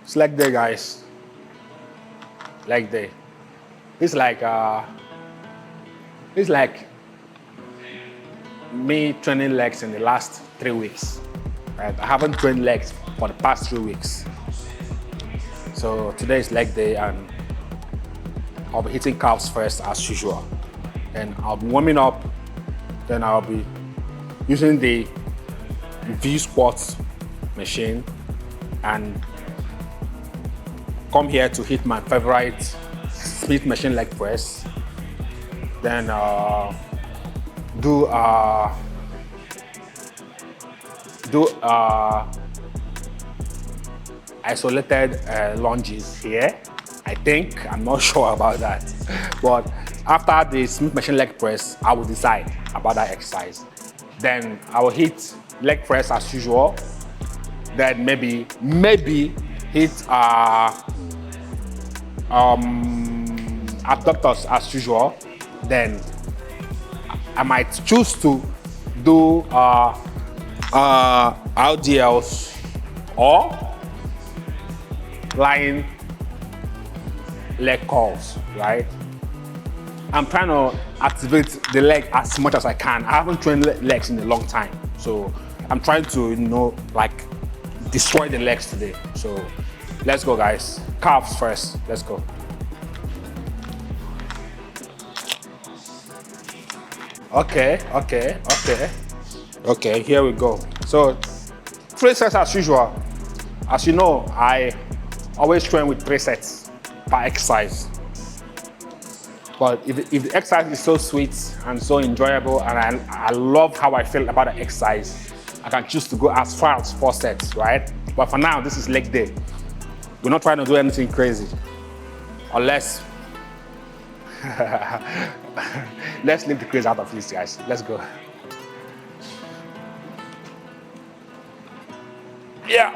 It's leg day, guys. Leg day. It's like me training legs in the last 3 weeks. Right? I haven't trained legs for the past 3 weeks. So today is leg day and I'll be hitting calves first as usual. Then I'll be warming up. Then I'll be using the V squat machine and come here to hit my favorite split machine leg press. Then do isolated lunges here. I think, I'm not sure about that. But after the split machine leg press, I will decide about that exercise. Then I will hit leg press as usual. Then maybe hit abductors as usual. Then I might choose to do RDLs or lying leg calves, right? I'm trying to activate the leg as much as I can. I haven't trained legs in a long time, so I'm trying to, like destroy the legs today. So let's go, guys. Calves first. Let's go. Okay, here we go. So 3 sets as usual. As you know, I always train with 3 sets per exercise. But if the exercise is so sweet and so enjoyable and I love how I feel about the exercise, I can choose to go as far as 4 sets, right? But for now, this is leg day. We're not trying to do anything crazy. Unless, let's leave the crazy out of this, guys. Let's go. Yeah.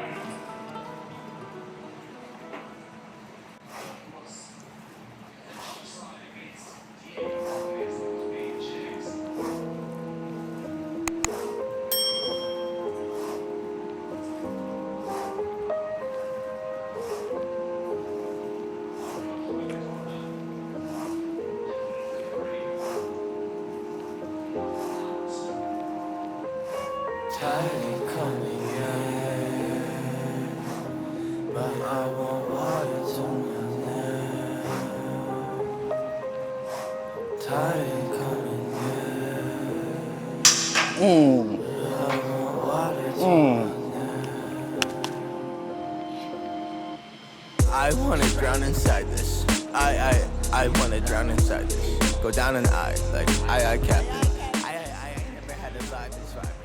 I wanna drown inside this. I wanna drown inside this. Go down an eye, like I captain. I never had a vibe this vibrant.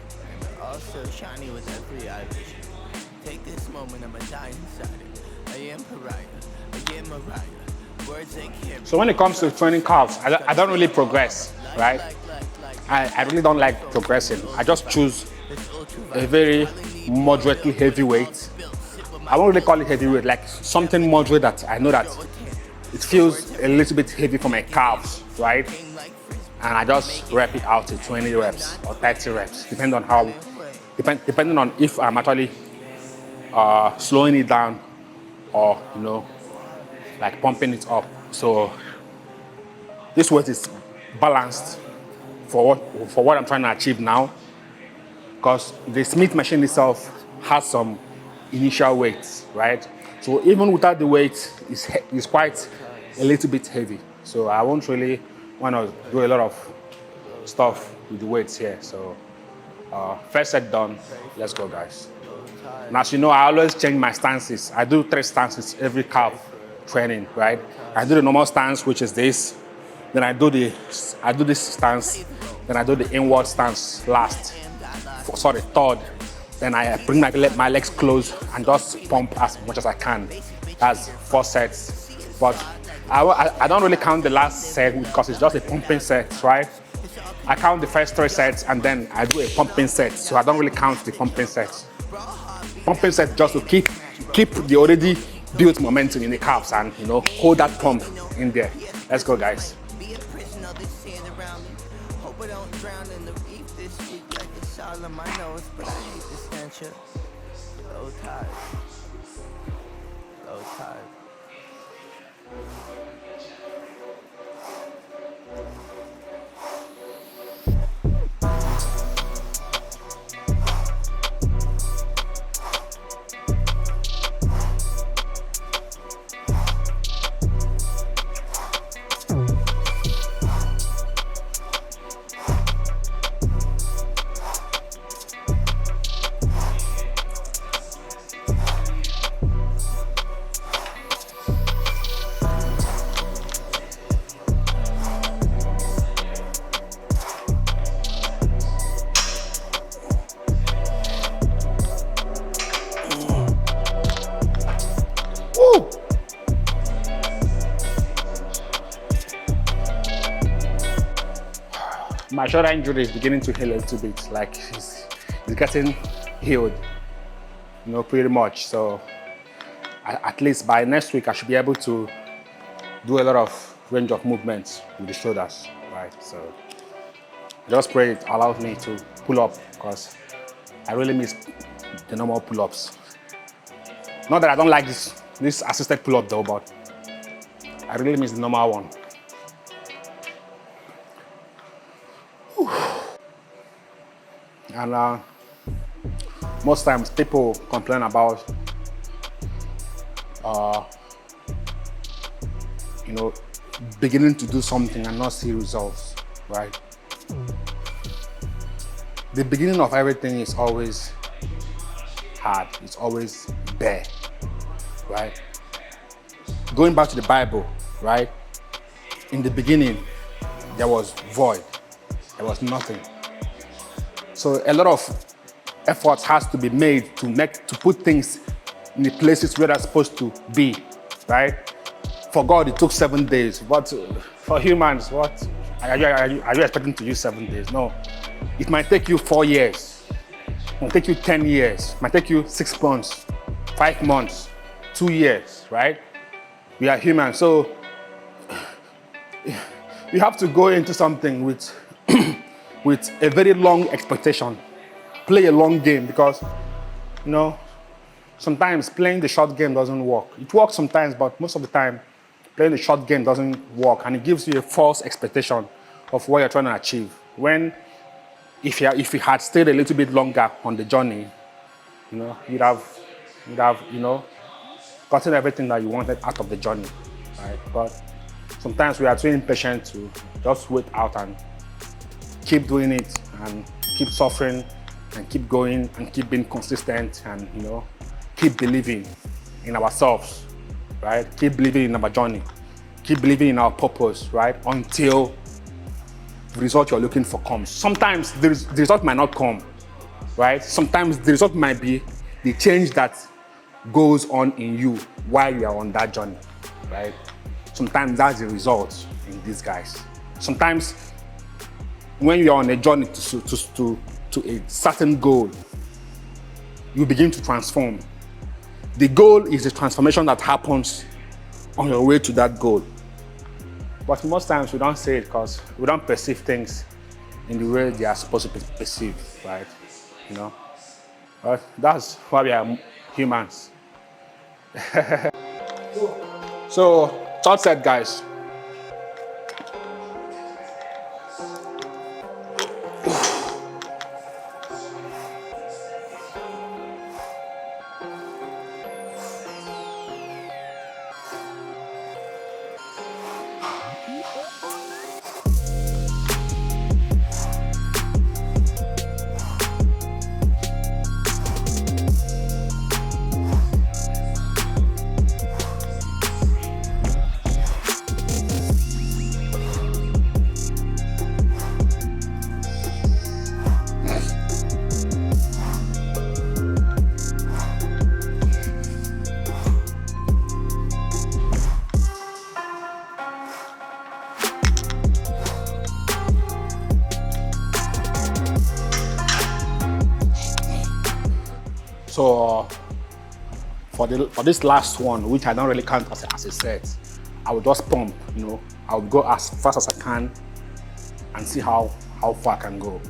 Also shiny with every eye vision. Take this moment, I'ma die inside it. I am pariah, I am Mariah. Words they can't. So when it comes to training calves, I don't really progress, right? I really don't like progressing. I just choose a very moderately heavy weight. I won't really call it heavyweight, like something moderate that I know that it feels a little bit heavy for my calves, right? And I just rep it out to 20 reps or 30 reps, depending on how, depending on if I'm actually slowing it down or, like pumping it up. So this weight is balanced for what I'm trying to achieve now, because the Smith machine itself has some initial weights, right? So even without the weight, it's quite a little bit heavy. So I won't really want to do a lot of stuff with the weights here. So first set done, let's go, guys. And as you know, I always change my stances. I do 3 stances every calf training, right? I do the normal stance, which is this. Then I do this stance. Then I do the inward stance last. Third. Then I bring my legs close and just pump as much as I can. That's 4 sets. But I don't really count the last set because it's just a pumping set, right? I count the first 3 sets and then I do a pumping set. So I don't really count the pumping sets. Pumping set just to keep the already built momentum in the calves and hold that pump in there. Let's go, guys. Low tide. Low tide. My shoulder injury is beginning to heal a little bit. Like it's getting healed, pretty much. So at least by next week, I should be able to do a lot of range of movements with the shoulders, right? So I just pray it allows me to pull up because I really miss the normal pull-ups. Not that I don't like this assisted pull-up though, but I really miss the normal one. And most times people complain about, beginning to do something and not see results, right? The beginning of everything is always hard. It's always bare, right? Going back to the Bible, right? In the beginning, there was void. There was nothing. So a lot of effort has to be made to put things in the places where they're supposed to be, right? For God, it took 7 days. But for humans, what are you expecting to use 7 days? No, it might take you 4 years. It might take you 10 years. It might take you 6 months, 5 months, 2 years, right? We are humans, so you have to go into something with with a very long expectation. Play a long game because, sometimes playing the short game doesn't work. It works sometimes, but most of the time, playing the short game doesn't work, and it gives you a false expectation of what you're trying to achieve. When, if you had stayed a little bit longer on the journey, you'd have gotten everything that you wanted out of the journey, right? But sometimes we are too impatient to just wait out and keep doing it and keep suffering and keep going and keep being consistent and keep believing in ourselves, right? Keep believing in our journey, keep believing in our purpose, right? Until the result you're looking for comes. Sometimes the result might not come, right? Sometimes the result might be the change that goes on in you while you're on that journey, right? Sometimes that's the result in these guys. Sometimes when you're on a journey to a certain goal, you begin to transform. The goal is the transformation that happens on your way to that goal. But most times we don't say it because we don't perceive things in the way they are supposed to be perceived, right? But that's why we are humans. So, third set, guys. So for this last one, which I don't really count as a set, I will just pump, I will go as fast as I can and see how far I can go.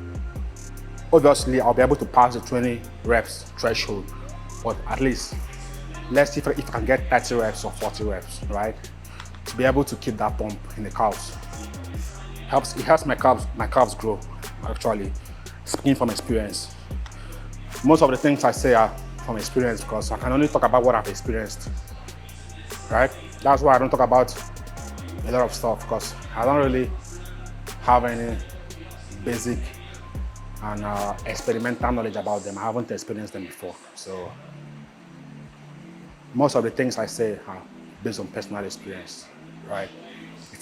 Obviously, I'll be able to pass the 20 reps threshold but at least let's see if I can get 30 reps or 40 reps, right? To be able to keep that pump in the calves. It helps my calves grow, actually, speaking from experience. Most of the things I say are from experience because I can only talk about what I've experienced, right? That's why I don't talk about a lot of stuff because I don't really have any basic and experimental knowledge about them. I haven't experienced them before. So most of the things I say are based on personal experience, right?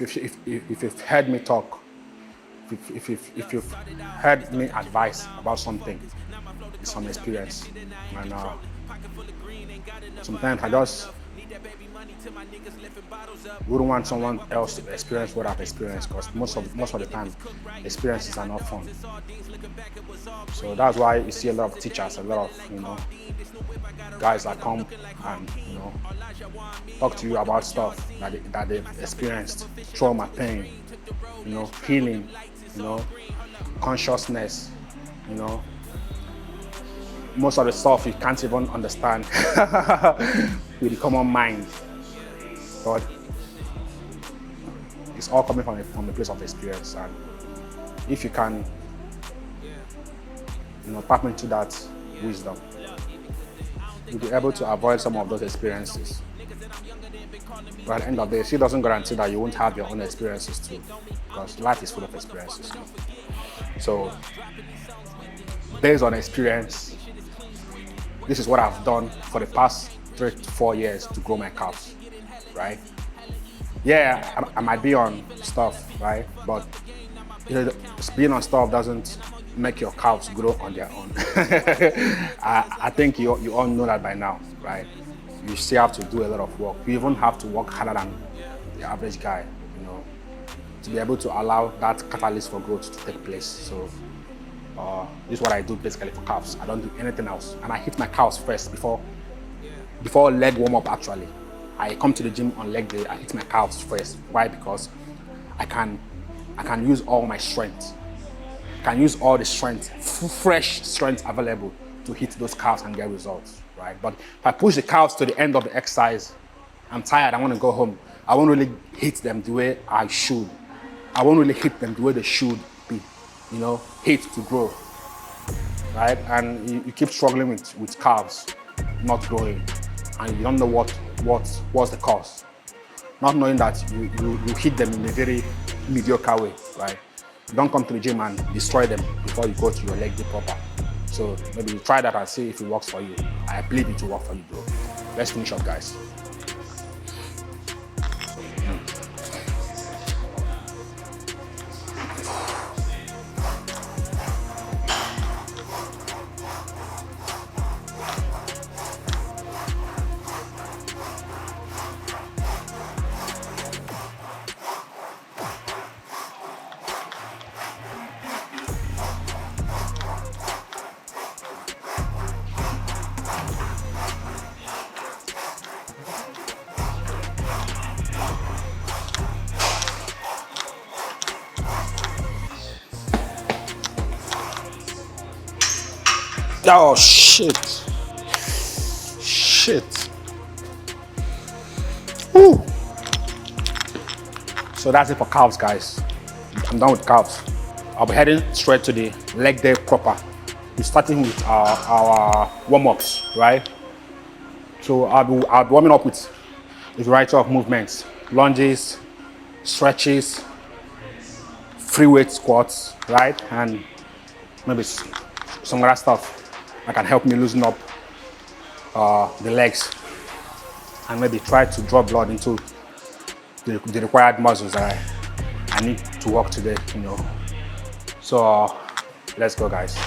If you've heard me talk, if you've heard me advise about something, it's from experience. And sometimes I just wouldn't want someone else to experience what I've experienced because most of the time, experiences are not fun. So that's why you see a lot of teachers, a lot of guys that come and talk to you about stuff that they've experienced, trauma, pain, healing, consciousness, most of the stuff you can't even understand with the common mind. But it's all coming from a place of experience, and if you can tap into that wisdom, you'll be able to avoid some of those experiences. But at the end of the day, it still doesn't guarantee that you won't have your own experiences too, because life is full of experiences. So based on experience, this is what I've done for the past 3 to 4 years to grow my calves, right? Yeah, I might be on stuff, right? But being on stuff doesn't make your calves grow on their own. I think you all know that by now, right? You still have to do a lot of work. You even have to work harder than the average guy, to be able to allow that catalyst for growth to take place. So this is what I do basically for calves. I don't do anything else. And I hit my calves first before leg warm-up actually. I come to the gym on leg day, I hit my calves first. Why? Because I can use all my strength. I can use all the strength, fresh strength available to hit those calves and get results, right? But if I push the calves to the end of the exercise, I'm tired, I want to go home. I won't really hit them the way I should. I won't really hit them the way they should be, hit to grow, right? And you keep struggling with calves not growing, and you don't know what's the cause. Not knowing that you hit them in a very mediocre way, right? You don't come to the gym and destroy them before you go to your leg day proper. So maybe you try that and see if it works for you. I believe it will work for you, bro. Let's finish up, guys. Oh, shit. Woo. So that's it for calves, guys. I'm done with calves. I'll be heading straight to the leg day proper. We're starting with our warm-ups, right? So I'll be warming up with a variety of movements: lunges, stretches, free weight squats, right? And maybe some other stuff that can help me loosen up the legs and maybe try to draw blood into the required muscles that I need to work today, So let's go, guys.